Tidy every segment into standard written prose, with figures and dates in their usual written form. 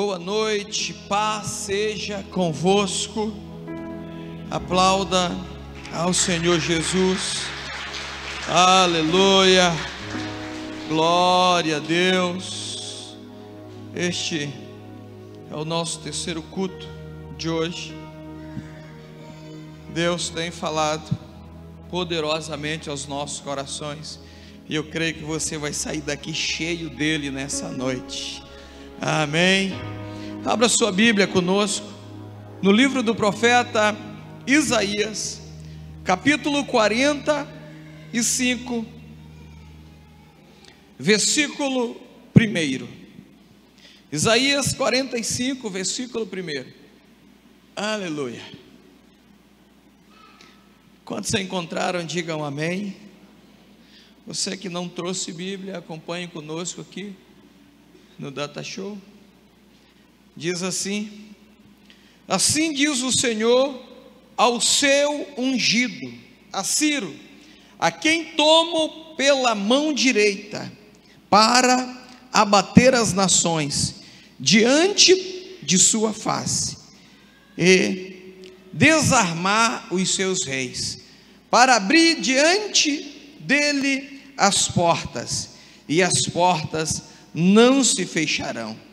boa noite, paz seja convosco. Aplauda ao Senhor Jesus. Aleluia, glória a Deus. Este é o nosso terceiro culto de hoje. Deus tem falado poderosamente aos nossos corações, e eu creio que você vai sair daqui cheio dele nessa noite. Amém. Abra sua Bíblia conosco no livro do profeta Isaías, capítulo 45, versículo 1. Isaías 45, versículo 1. Aleluia. Quantos se encontraram, digam amém. Você que não trouxe Bíblia, acompanhe conosco aqui no Data Show. Diz assim: assim diz o Senhor ao seu ungido, a Ciro, a quem tomo pela mão direita, para abater as nações diante de sua face, e desarmar os seus reis, para abrir diante dele as portas, e as portas não se fecharão.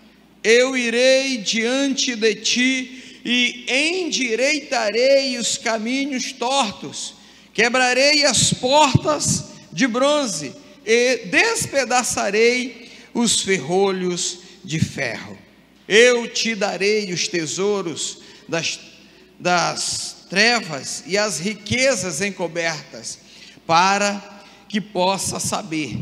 Eu irei diante de ti e endireitarei os caminhos tortos, quebrarei as portas de bronze e despedaçarei os ferrolhos de ferro. Eu te darei os tesouros das trevas e as riquezas encobertas, para que possa saber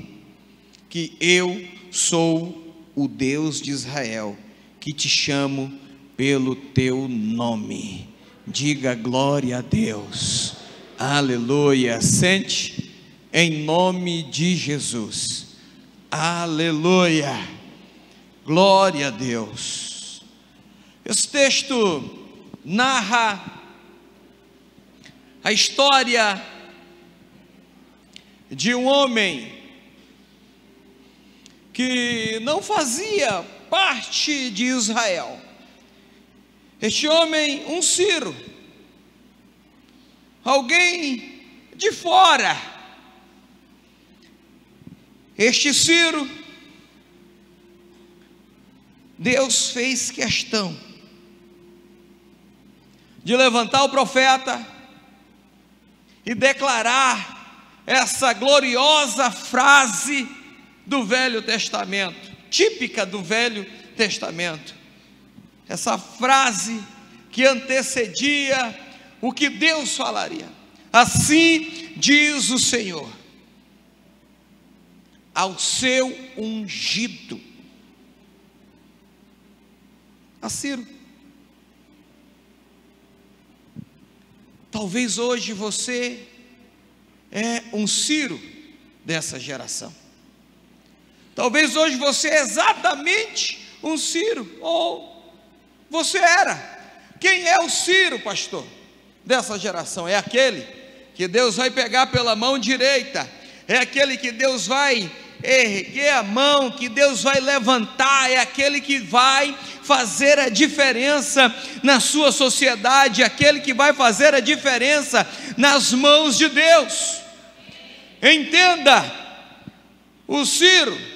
que eu sou o Deus de Israel, que te chamo pelo teu nome. Diga glória a Deus. Aleluia. Sente em nome de Jesus. Aleluia. Glória a Deus. Esse texto narra a história de um homem que não fazia parte de Israel. Este homem, um Ciro, alguém de fora. Este Ciro, Deus fez questão de levantar o profeta e declarar essa gloriosa frase do Velho Testamento, típica do Velho Testamento, essa frase que antecedia o que Deus falaria. Assim diz o Senhor ao seu ungido, a Ciro. Talvez hoje você é um Ciro dessa geração. Talvez hoje você é exatamente um Ciro, ou você era. Quem é o Ciro, pastor, dessa geração? É aquele que Deus vai pegar pela mão direita, é aquele que Deus vai erguer a mão, que Deus vai levantar, é aquele que vai fazer a diferença na sua sociedade, aquele que vai fazer a diferença nas mãos de Deus. Entenda, o Ciro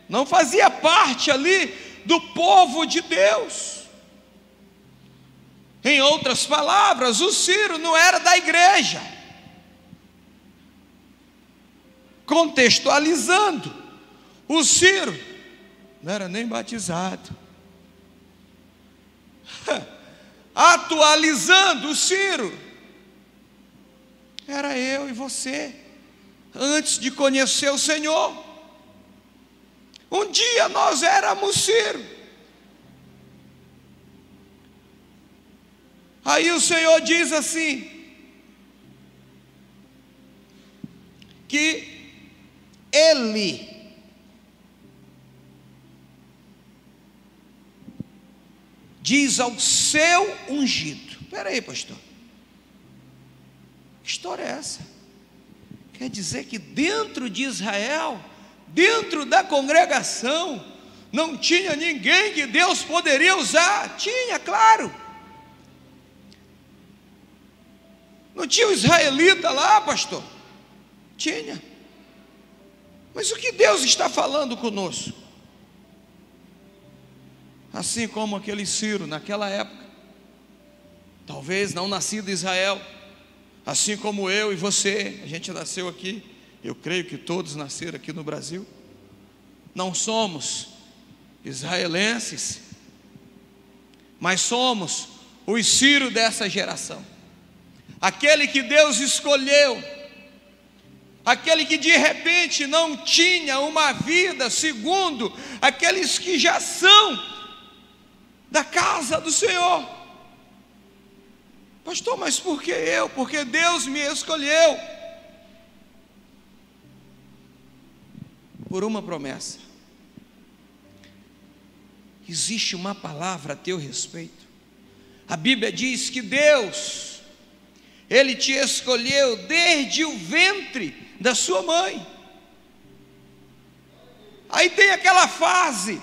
não fazia parte ali do povo de Deus. Em outras palavras, o Ciro não era da igreja. Contextualizando, o Ciro não era nem batizado. Atualizando, o Ciro era eu e você, antes de conhecer o Senhor. Um dia nós éramos Ciro. Aí o Senhor diz assim, que Ele diz ao seu ungido. Espera aí, pastor, que história é essa? Quer dizer que dentro de Israel, dentro da congregação, Não tinha ninguém que Deus poderia usar? Tinha, claro. Não tinha um israelita lá, pastor? Tinha. Mas o que Deus está falando conosco? Assim como aquele Ciro naquela época, talvez não nascido em Israel, assim como eu e você, a gente nasceu aqui, eu creio que todos nasceram aqui no Brasil. Não somos israelenses, mas somos os Ciro dessa geração, aquele que Deus escolheu, aquele que de repente não tinha uma vida segundo aqueles que já são da casa do Senhor. Pastor, mas por que eu? Porque Deus me escolheu por uma promessa. Existe uma palavra a teu respeito. A Bíblia diz que Deus, Ele te escolheu desde o ventre da sua mãe. Aí tem aquela fase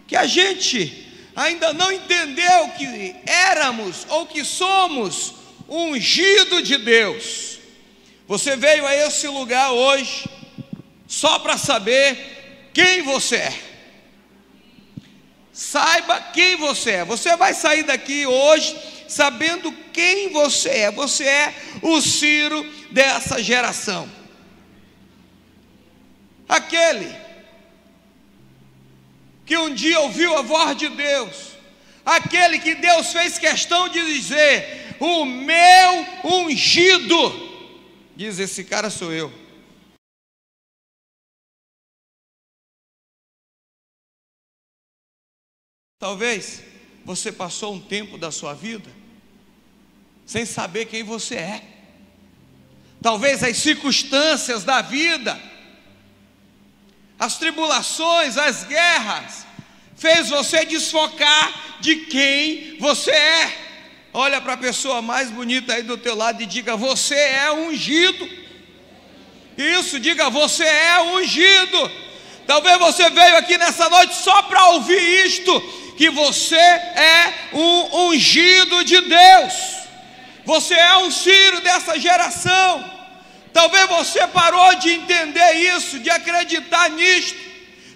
que a gente ainda não entendeu que éramos ou que somos ungido de Deus. Você veio a esse lugar hoje só para saber quem você é. Saiba quem você é. Você vai sair daqui hoje sabendo quem você é. Você é o Ciro dessa geração, aquele que um dia ouviu a voz de Deus, aquele que Deus fez questão de dizer: o meu ungido, diz esse cara sou eu. Talvez você passou um tempo da sua vida sem saber quem você é. Talvez as circunstâncias da vida, as tribulações, as guerras, fez você desfocar de quem você é. Olha para a pessoa mais bonita aí do teu lado e diga: você é ungido. Isso, diga: você é ungido. Talvez você veio aqui nessa noite só para ouvir isto, que você é um ungido de Deus. Você é um Ciro dessa geração. Talvez você parou de entender isso, de acreditar nisto.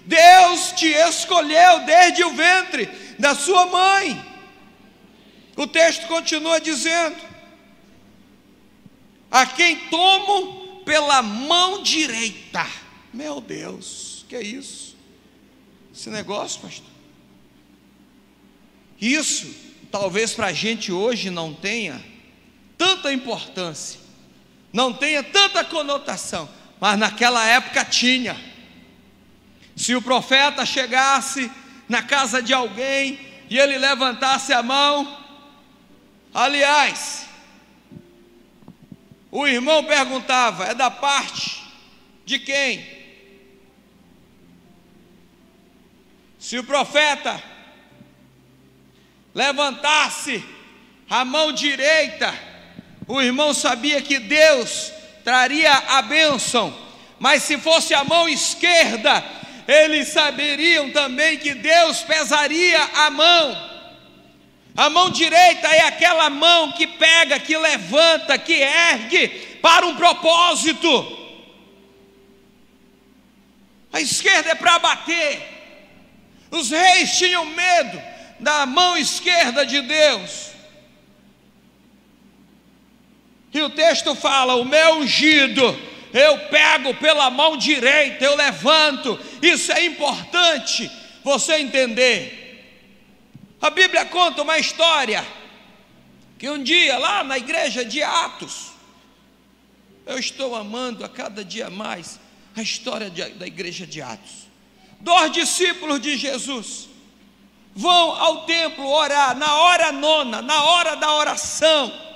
Deus te escolheu desde o ventre da sua mãe. O texto continua dizendo: a quem tomo pela mão direita. Meu Deus, que é isso? Esse negócio, pastor. Isso, talvez para a gente hoje não tenha tanta importância, não tenha tanta conotação, mas naquela época tinha. Se o profeta chegasse na casa de alguém e ele levantasse a mão, aliás, o irmão perguntava: é da parte de quem? Se o profeta levantasse a mão direita, o irmão sabia que Deus traria a bênção. Mas se fosse a mão esquerda, eles saberiam também que Deus pesaria a mão. A mão direita é aquela mão que pega, que levanta, que ergue para um propósito. A esquerda é para bater. Os reis tinham medo da mão esquerda de Deus. E o texto fala: o meu ungido, eu pego pela mão direita, eu levanto. Isso é importante você entender. A Bíblia conta uma história, que um dia lá na igreja de Atos, eu estou amando a cada dia mais a história da igreja de Atos. 2 discípulos de Jesus vão ao templo orar, na hora nona, na hora da oração.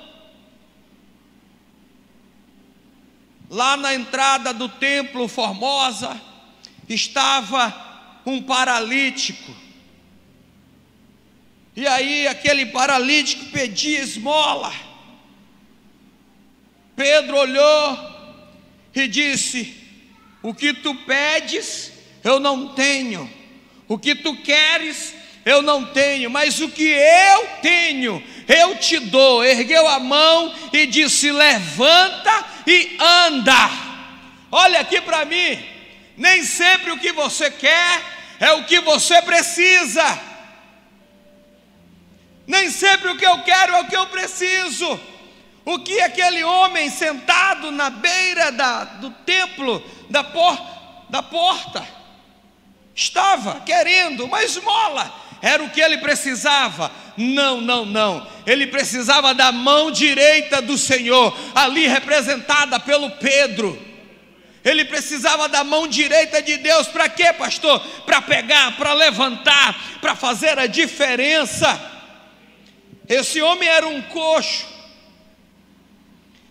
Lá na entrada do templo Formosa, estava um paralítico. E aí aquele paralítico pedia esmola. Pedro olhou e disse: o que tu pedes eu não tenho, O que tu queres, eu não tenho, mas o que eu tenho, eu te dou. Ergueu a mão e disse: levanta e anda. Olha aqui para mim, nem sempre o que você quer é o que você precisa. Nem sempre o que eu quero é o que eu preciso. O que aquele homem sentado na beira do templo, da porta, estava querendo uma esmola, era o que ele precisava? Não. Ele precisava da mão direita do Senhor, ali representada pelo Pedro. Ele precisava da mão direita de Deus. Para quê, pastor? Para pegar, para levantar, para fazer a diferença. Esse homem era um coxo,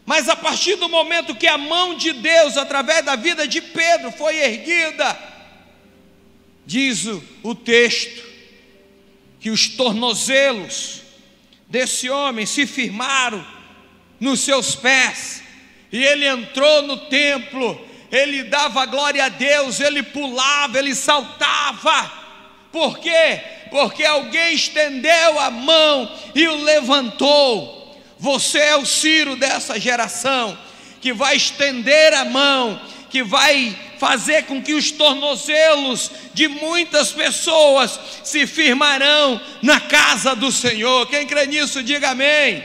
mas a partir do momento que a mão de Deus, através da vida de Pedro, foi erguida, diz o texto, que os tornozelos desse homem se firmaram nos seus pés, e ele entrou no templo, ele dava glória a Deus, ele pulava, ele saltava. Por quê? Porque alguém estendeu a mão e o levantou. Você é o Ciro dessa geração, que vai estender a mão, que vai fazer com que os tornozelos de muitas pessoas se firmarão na casa do Senhor. Quem crê nisso, diga amém.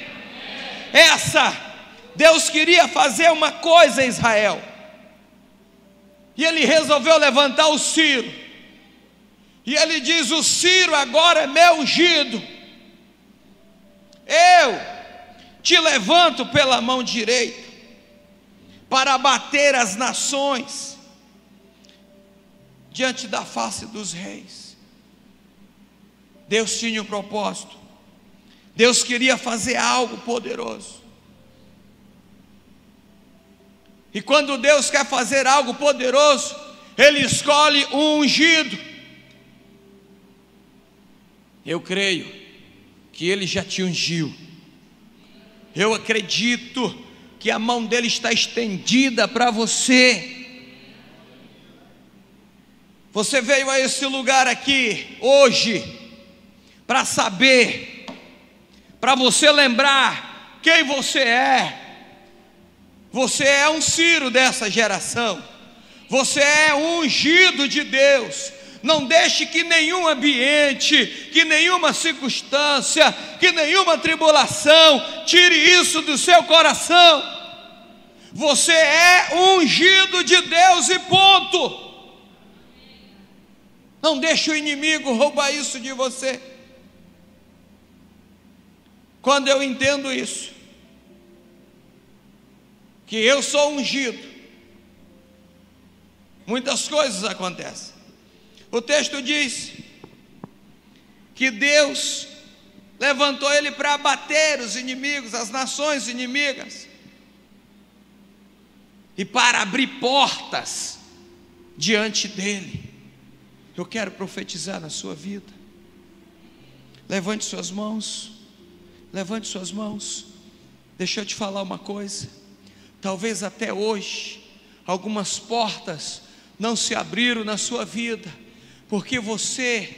Deus queria fazer uma coisa em Israel, e ele resolveu levantar o Ciro. E ele diz: o Ciro agora é meu ungido. Eu te levanto pela mão direita para abater as nações diante da face dos reis. Deus tinha um propósito. Deus queria fazer algo poderoso. E quando Deus quer fazer algo poderoso, Ele escolhe um ungido. Eu creio que Ele já te ungiu. Eu acredito que a mão dele está estendida para você. Você veio a esse lugar aqui hoje para saber, para você lembrar quem você é. Você é um Ciro dessa geração. Você é um ungido de Deus. Não deixe que nenhum ambiente, que nenhuma circunstância, que nenhuma tribulação tire isso do seu coração. Você é ungido de Deus e ponto. Não deixe o inimigo roubar isso de você. Quando eu entendo isso, que eu sou ungido, muitas coisas acontecem. O texto diz que Deus levantou ele para abater os inimigos, as nações inimigas, e para abrir portas diante dele. Eu quero profetizar na sua vida. Levante suas mãos. Levante suas mãos. Deixa eu te falar uma coisa. Talvez até hoje algumas portas não se abriram na sua vida, porque você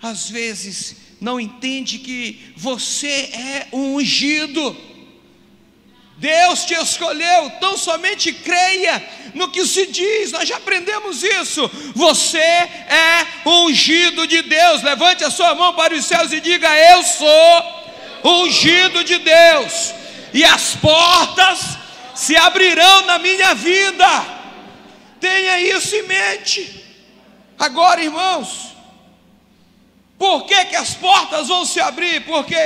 às vezes não entende que você é um ungido. Deus te escolheu, tão somente creia no que se diz. Nós já aprendemos isso. Você é ungido de Deus. Levante a sua mão para os céus e diga: eu sou ungido de Deus, e as portas se abrirão na minha vida. Tenha isso em mente. Agora, irmãos, por que as portas vão se abrir? Porque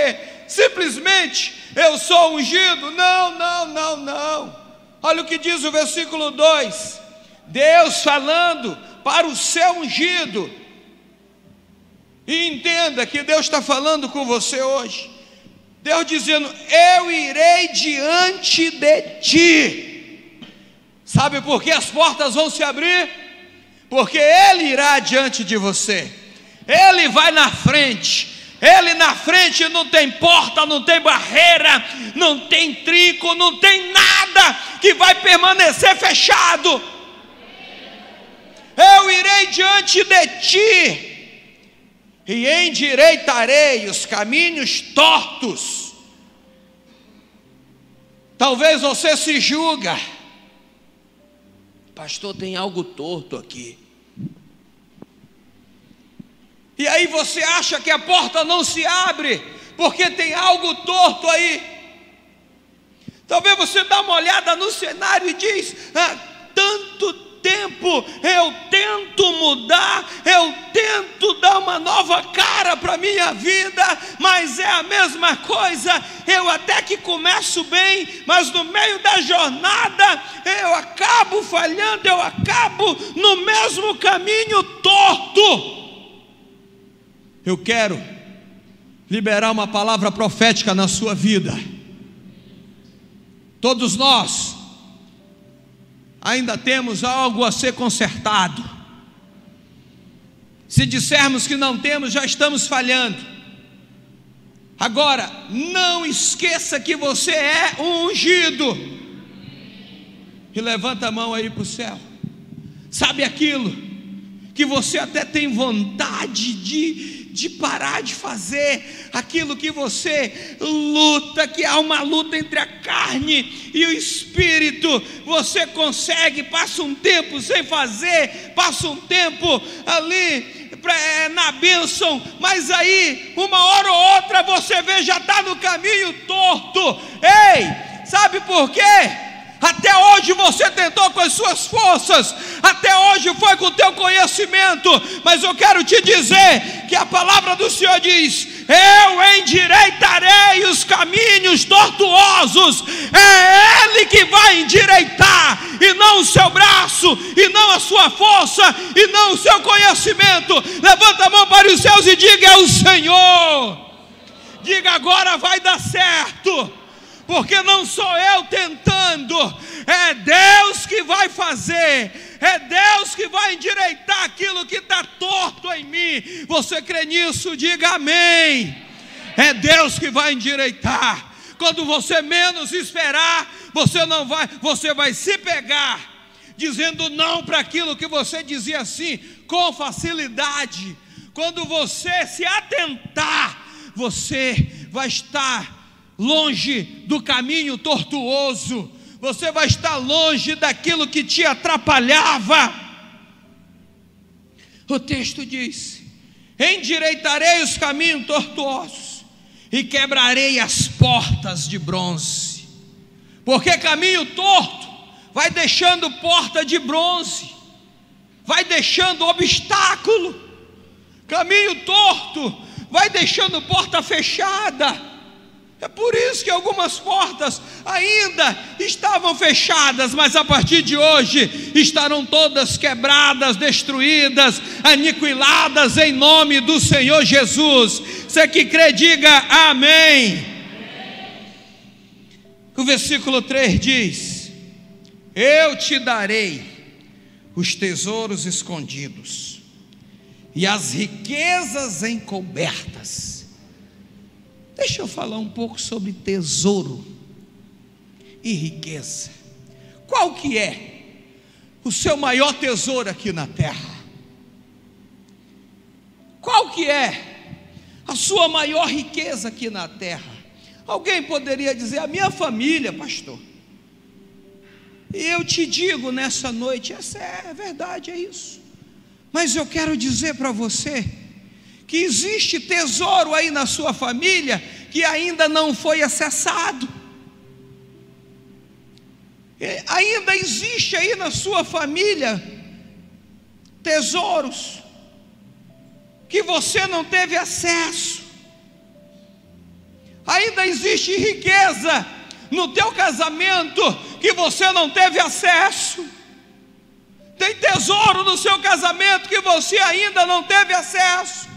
simplesmente eu sou ungido? Não. Olha o que diz o versículo 2. Deus falando para o seu ungido. E entenda que Deus está falando com você hoje. Deus dizendo: eu irei diante de ti. Sabe por que as portas vão se abrir? Porque Ele irá diante de você. Ele vai na frente. Ele na frente não tem porta, não tem barreira, não tem trinco, não tem nada que vai permanecer fechado. Eu irei diante de ti. e endireitarei os caminhos tortos. Talvez você se julga: pastor, tem algo torto aqui. E aí você acha que a porta não se abre porque tem algo torto aí. Talvez você dá uma olhada no cenário e diz: há tanto tempo eu tento mudar, eu tento dar uma nova cara para a minha vida, mas é a mesma coisa. Eu até que começo bem, mas no meio da jornada eu acabo falhando, eu acabo no mesmo caminho torto. Eu quero liberar uma palavra profética na sua vida. Todos nós ainda temos algo a ser consertado. Se dissermos que não temos, já estamos falhando. Agora, não esqueça que você é um ungido. E levanta a mão aí para o céu. Sabe aquilo que você até tem vontade de parar de fazer, aquilo que você luta, que há uma luta entre a carne e o espírito, você consegue, passa um tempo sem fazer, passa um tempo ali na bênção, mas aí uma hora ou outra você vê, já está no caminho torto. Ei, sabe por quê? Até hoje você tentou com as suas forças, até hoje foi com o teu conhecimento, mas eu quero te dizer que a palavra do Senhor diz: eu endireitarei os caminhos tortuosos. É Ele que vai endireitar, e não o seu braço, e não a sua força, e não o seu conhecimento. Levanta a mão para os céus e diga: é o Senhor. Diga: agora vai dar certo. Porque não sou eu tentando, é Deus que vai fazer, é Deus que vai endireitar aquilo que está torto em mim. Você crê nisso? Diga amém. É Deus que vai endireitar. Quando você menos esperar, você vai se pegar dizendo não para aquilo que você dizia assim com facilidade. Quando você se atentar, você vai estar longe do caminho tortuoso, você vai estar longe daquilo que te atrapalhava. O texto diz: endireitarei os caminhos tortuosos e quebrarei as portas de bronze. Porque caminho torto vai deixando porta de bronze, vai deixando obstáculo. Caminho torto vai deixando porta fechada. É por isso que algumas portas ainda estavam fechadas, mas a partir de hoje estarão todas quebradas, destruídas, aniquiladas em nome do Senhor Jesus. Você que crê, diga amém. O versículo 3 diz: eu te darei os tesouros escondidos e as riquezas encobertas. Deixa eu falar um pouco sobre tesouro e riqueza. Qual que é o seu maior tesouro aqui na terra? Qual que é a sua maior riqueza aqui na terra? Alguém poderia dizer: a minha família, pastor. E eu te digo nessa noite, essa é verdade, é isso. Mas eu quero dizer para você que existe tesouro aí na sua família que ainda não foi acessado. Ainda existe aí na sua família tesouros que você não teve acesso. Ainda existe riqueza no teu casamento que você não teve acesso. Tem tesouro no seu casamento que você ainda não teve acesso.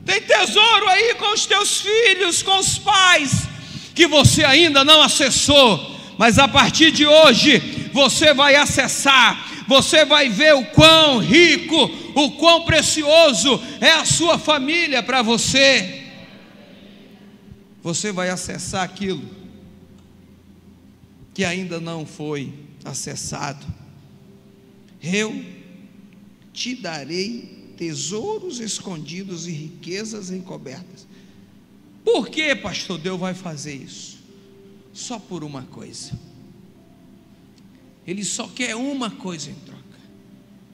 Tem tesouro aí com os teus filhos, com os pais, que você ainda não acessou, mas a partir de hoje você vai acessar. Você vai ver o quão rico, o quão precioso é a sua família para você. Você vai acessar aquilo que ainda não foi acessado. Eu te darei tesouros escondidos e riquezas encobertas. Por que, pastor, Deus vai fazer isso? Só por uma coisa. Ele só quer uma coisa em troca: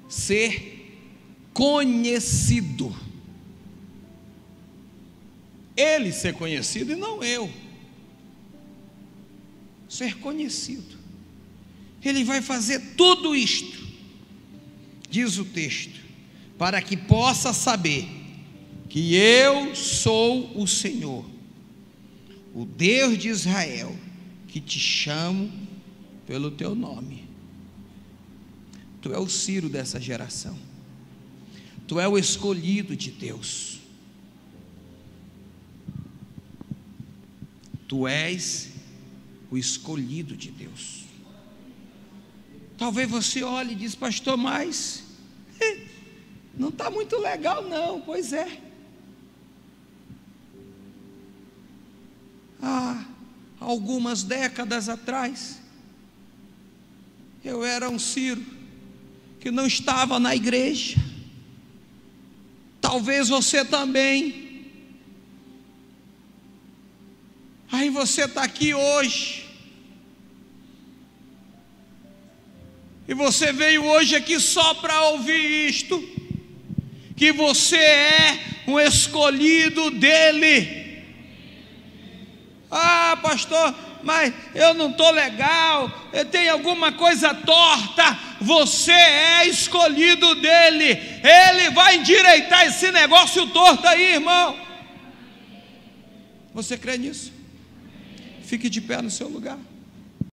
ser conhecido. Ele ser conhecido e não eu. Ser conhecido. Ele vai fazer tudo isto, diz o texto, para que possa saber que eu sou o Senhor, o Deus de Israel, que te chamo pelo teu nome. Tu é o Ciro dessa geração. Tu é o escolhido de Deus. Tu és o escolhido de Deus. Talvez você olhe e diz: pastor, mas não está muito legal não. Pois é. Há algumas décadas atrás, eu era um Ciro que não estava na igreja. Talvez você também. Aí você está aqui hoje, e você veio hoje aqui só para ouvir isto, que você é um escolhido dele. Ah, pastor, mas eu não estou legal, eu tenho alguma coisa torta. Você é escolhido dele. Ele vai endireitar esse negócio torto aí, irmão. Você crê nisso? Fique de pé no seu lugar.